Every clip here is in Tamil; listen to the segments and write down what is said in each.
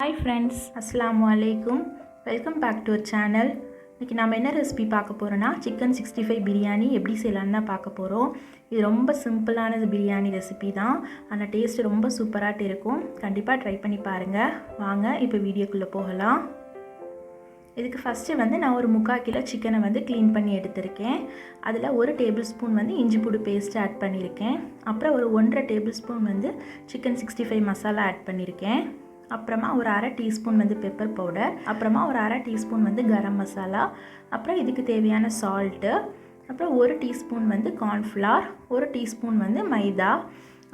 Hi friends, Assalamu alaikum. Welcome back to our channel. இன்றைக்கி நம்ம என்ன ரெசிபி பார்க்க போகிறோன்னா சிக்கன் 65 பிரியாணி எப்படி செய்யலான்னு தான் பார்க்க போகிறோம். இது ரொம்ப சிம்பிளானது பிரியாணி ரெசிபி தான், ஆனால் டேஸ்ட் ரொம்ப சூப்பராக இருக்கும். கண்டிப்பாக ட்ரை பண்ணி பாருங்கள். வாங்க இப்போ வீடியோக்குள்ளே போகலாம். இதுக்கு ஃபஸ்ட்டு நான் ஒரு 3/4 கிலோ சிக்கனை க்ளீன் பண்ணி எடுத்திருக்கேன். அதில் 1 டேபிள் ஸ்பூன் இஞ்சி பூண்டு பேஸ்ட்டு ஆட் பண்ணியிருக்கேன். அப்புறம் ஒரு 1.5 tablespoon chicken 65 masala add பண்ணியிருக்கேன். அப்புறமா ஒரு 1/2 டீஸ்பூன் பெப்பர் பவுடர், அப்புறமா ஒரு 1/2 டீஸ்பூன் கரம் மசாலா, அப்புறம் இதுக்கு தேவையான சால்ட்டு, அப்புறம் 1 டீஸ்பூன் கார்ன்ஃப்ளவர், 1 டீஸ்பூன் மைதா,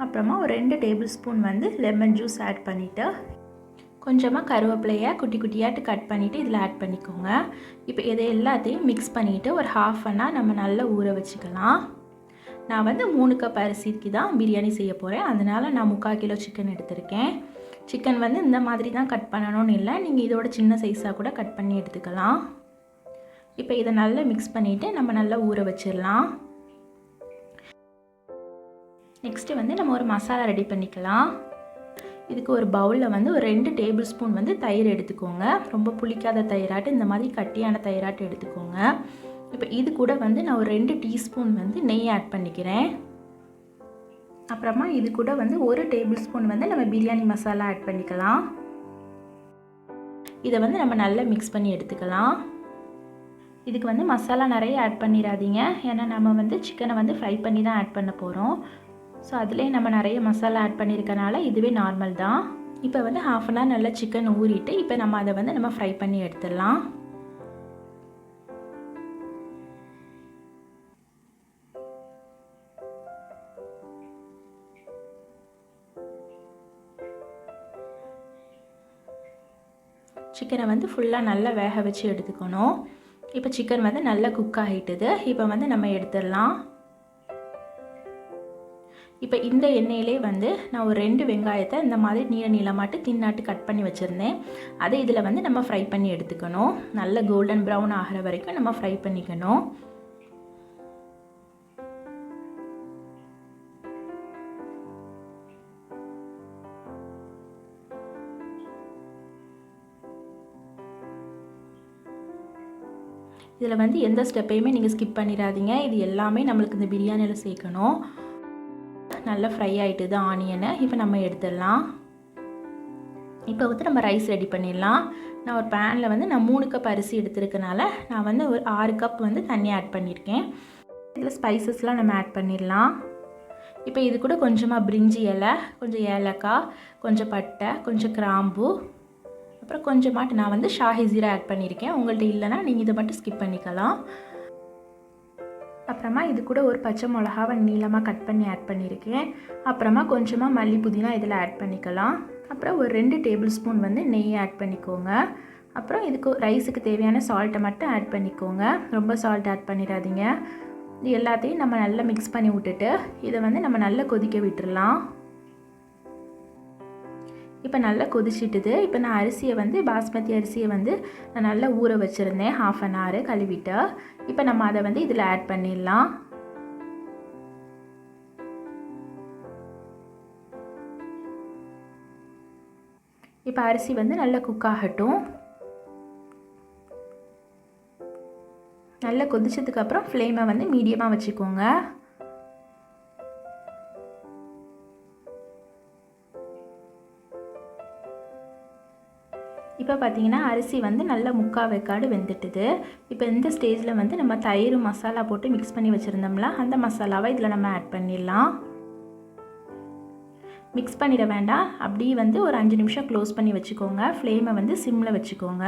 அப்புறமா ஒரு 2 tablespoon lemon juice add பண்ணிவிட்டு கொஞ்சமாக கருவேப்பிலையை குட்டி குட்டியாட்டு கட் பண்ணிவிட்டு இதில் ஆட் பண்ணிக்கோங்க. இப்போ இதை எல்லாத்தையும் மிக்ஸ் பண்ணிவிட்டு ஒரு 1/2 அன் ஹவர் நம்ம நல்லா ஊற வச்சுக்கலாம். நான் 3 கப் அரிசிக்கு தான் பிரியாணி செய்ய போகிறேன், அதனால் நான் 3/4 கிலோ சிக்கன் எடுத்திருக்கேன். சிக்கன் இந்த மாதிரி தான் கட் பண்ணணும்னு இல்லை, நீங்கள் இதோட சின்ன சைஸாக கூட கட் பண்ணி எடுத்துக்கலாம். இப்போ இதை நல்லா மிக்ஸ் பண்ணிவிட்டு நம்ம நல்லா ஊற வச்சிடலாம். நெக்ஸ்ட்டு நம்ம ஒரு மசாலா ரெடி பண்ணிக்கலாம். இதுக்கு ஒரு பவுலில் ஒரு 2 டேபிள் ஸ்பூன் தயிர் எடுத்துக்கோங்க. ரொம்ப புளிக்காத தயிராட்டு, இந்த மாதிரி கட்டியான தயிராட்டு எடுத்துக்கோங்க. இப்போ இது கூட நான் ஒரு 2 டீஸ்பூன் நெய் ஆட் பண்ணிக்கிறேன். அப்புறமா இது கூட 1 டேபிள் ஸ்பூன் நம்ம பிரியாணி மசாலா ஆட் பண்ணிக்கலாம். இதை நம்ம நல்லா மிக்ஸ் பண்ணி எடுத்துக்கலாம். இதுக்கு மசாலா நிறைய ஆட் பண்ணிடாதீங்க, ஏன்னா நம்ம சிக்கனை ஃப்ரை பண்ணி தான் ஆட் பண்ண போகிறோம். ஸோ அதிலே நம்ம நிறைய மசாலா ஆட் பண்ணியிருக்கனால இதுவே நார்மல் தான். இப்போ 1/2 அன் ஹவர் நல்லா சிக்கன் ஊறிட்டு இப்போ நம்ம அதை நம்ம ஃப்ரை பண்ணி எடுத்துடலாம். சிக்கனை ஃபுல்லாக நல்லா வேக வச்சு எடுத்துக்கணும். இப்போ சிக்கன் நல்லா குக் ஆகிட்டுது. இப்போ நம்ம எடுத்துடலாம். இப்போ இந்த எண்ணெயிலே நான் ஒரு 2 வெங்காயத்தை இந்த மாதிரி நீள நீளமாட்டு தின்னாட்டு கட் பண்ணி வச்சுருந்தேன். அதை இதில் நம்ம ஃப்ரை பண்ணி எடுத்துக்கணும். நல்ல கோல்டன் ப்ரௌன் ஆகிற வரைக்கும் நம்ம ஃப்ரை பண்ணிக்கணும். இதில் எந்த ஸ்டெப்பையுமே நீங்கள் ஸ்கிப் பண்ணிடாதீங்க. இது எல்லாமே நம்மளுக்கு இந்த பிரியாணியில் சேர்க்கணும். நல்லா ஃப்ரை ஆகிட்டு தான் ஆனியனை. இப்போ நம்ம எடுத்துடலாம். இப்போ நம்ம ரைஸ் ரெடி பண்ணிடலாம். நான் ஒரு பேனில் நான் 3 கப் அரிசி எடுத்துருக்கனால நான் ஒரு 6 கப் தண்ணி ஆட் பண்ணியிருக்கேன். இதில் ஸ்பைசஸ்லாம் நம்ம ஆட் பண்ணிடலாம். இப்போ இது கூட கொஞ்சமாக பிரிஞ்சி இலை, கொஞ்சம் ஏலக்காய், கொஞ்சம் பட்டை, கொஞ்சம் கிராம்பு, அப்புறம் கொஞ்சமாட்டு நான் ஷாஹி ஜீரா ஆட் பண்ணியிருக்கேன். உங்கள்கிட்ட இல்லைன்னா நீங்கள் இதை மட்டும் ஸ்கிப் பண்ணிக்கலாம். அப்புறமா இது கூட ஒரு பச்சை மிளகாவை நீளமாக கட் பண்ணி ஆட் பண்ணியிருக்கேன். அப்புறமா கொஞ்சமாக மல்லி புதினா இதில் ஆட் பண்ணிக்கலாம். அப்புறம் ஒரு 2 டேபிள் ஸ்பூன் நெய் ஆட் பண்ணிக்கோங்க. அப்புறம் இதுக்கு ரைஸுக்கு தேவையான சால்ட்டை மட்டும் ஆட் பண்ணிக்கோங்க. ரொம்ப சால்ட் ஆட் பண்ணிடாதீங்க. இது எல்லாத்தையும் நம்ம நல்லா மிக்ஸ் பண்ணி விட்டுட்டு இதை நம்ம நல்லா கொதிக்க விட்டுடலாம். இப்போ நல்லா கொதிச்சிட்டுது. இப்போ நான் அரிசியை பாஸ்மதி அரிசியை நான் நல்லா ஊற வச்சுருந்தேன் 1/2 அன் ஹவர் கழுவிட்டு. இப்போ நம்ம அதை இதில் ஆட் பண்ணிடலாம். இப்போ அரிசி நல்லா குக் ஆகட்டும். நல்லா கொதிச்சதுக்கப்புறம் ஃப்ளேமை மீடியமாக வச்சுக்கோங்க. இப்போ பார்த்தீங்கன்னா அரிசி நல்லா 3/4 வேக்காடு வெந்துட்டுது. இப்போ இந்த ஸ்டேஜில் நம்ம தயிர் மசாலா போட்டு மிக்ஸ் பண்ணி வச்சுருந்தோம்ல, அந்த மசாலாவை இதில் நம்ம ஆட் பண்ணிடலாம். மிக்ஸ் பண்ணிட வேண்டாம், அப்படி ஒரு 5 நிமிஷம் க்ளோஸ் பண்ணி வச்சுக்கோங்க. ஃப்ளேமை சிம்மில் வச்சுக்கோங்க.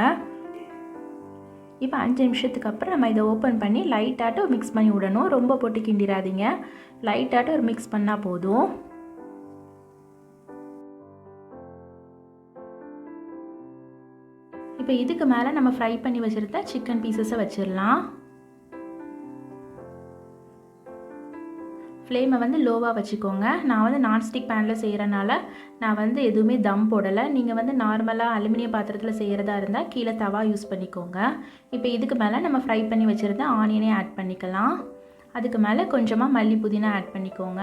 இப்போ 5 நிமிஷத்துக்கு அப்புறம் நம்ம இதை ஓப்பன் பண்ணி லைட்டாட்டும் மிக்ஸ் பண்ணி விடணும். ரொம்ப போட்டு கிண்டிடாதீங்க, லைட்டாட்டும் ஒரு மிக்ஸ் பண்ணால் போதும். இப்போ இதுக்கு மேலே நம்ம ஃப்ரை பண்ணி வச்சுருந்த சிக்கன் பீசஸை வச்சிடலாம். ஃப்ளேமை லோவாக வச்சுக்கோங்க. நான் நான்ஸ்டிக் பேனில் செய்கிறனால நான் எதுவுமே தம் போடலை. நீங்கள் நார்மலாக அலுமினியம் பாத்திரத்தில் செய்கிறதா இருந்தால் கீழே தவா யூஸ் பண்ணிக்கோங்க. இப்போ இதுக்கு மேலே நம்ம ஃப்ரை பண்ணி வச்சுருந்த ஆனியனே ஆட் பண்ணிக்கலாம். அதுக்கு மேலே கொஞ்சமாக மல்லி புதினா ஆட் பண்ணிக்கோங்க.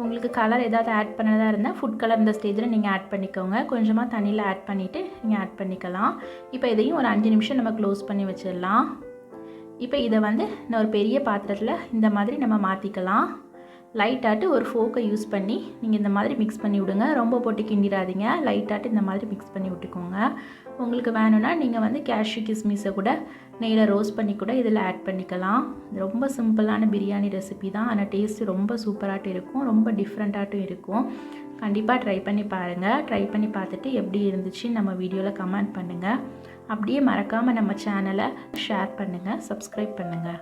உங்களுக்கு கலர் ஏதாவது ஆட் பண்ணதா இருந்தால் ஃபுட் கலர் இந்த ஸ்டேஜில் நீங்கள் ஆட் பண்ணிக்கோங்க. கொஞ்சமாக தண்ணியில் ஆட் பண்ணிவிட்டு நீங்கள் ஆட் பண்ணிக்கலாம். இப்போ இதையும் ஒரு 5 நிமிஷம் நம்ம க்ளோஸ் பண்ணி வச்சிடலாம். இப்போ இதை இன்னும் ஒரு பெரிய பாத்திரத்தில் இந்த மாதிரி நம்ம மாற்றிக்கலாம். லைட்டாட்டு ஒரு ஃபோக்கை யூஸ் பண்ணி நீங்கள் இந்த மாதிரி மிக்ஸ் பண்ணி விடுங்க. ரொம்ப போட்டு கிண்டிடாதீங்க. லைட்டாட்டு இந்த மாதிரி மிக்ஸ் பண்ணி விட்டுக்கோங்க. உங்களுக்கு வேணும்னா நீங்கள் கேஷ்யூ கிஸ்மிஸை கூட நெய்யில் ரோஸ்ட் பண்ணி கூட இதில் ஆட் பண்ணிக்கலாம். ரொம்ப சிம்பிளான பிரியாணி ரெசிபி தான். ஆனால் டேஸ்ட்டு ரொம்ப சூப்பராகட்டும் இருக்கும். ரொம்ப டிஃப்ரெண்ட்டாகட்டும் இருக்கும். கண்டிப்பாக ட்ரை பண்ணி பாருங்கள். ட்ரை பண்ணி பார்த்துட்டு எப்படி இருந்துச்சுன்னு நம்ம வீடியோவில் கமெண்ட் பண்ணுங்கள். அப்படியே மறக்காமல் நம்ம சேனலை ஷேர் பண்ணுங்கள், சப்ஸ்கிரைப் பண்ணுங்கள்.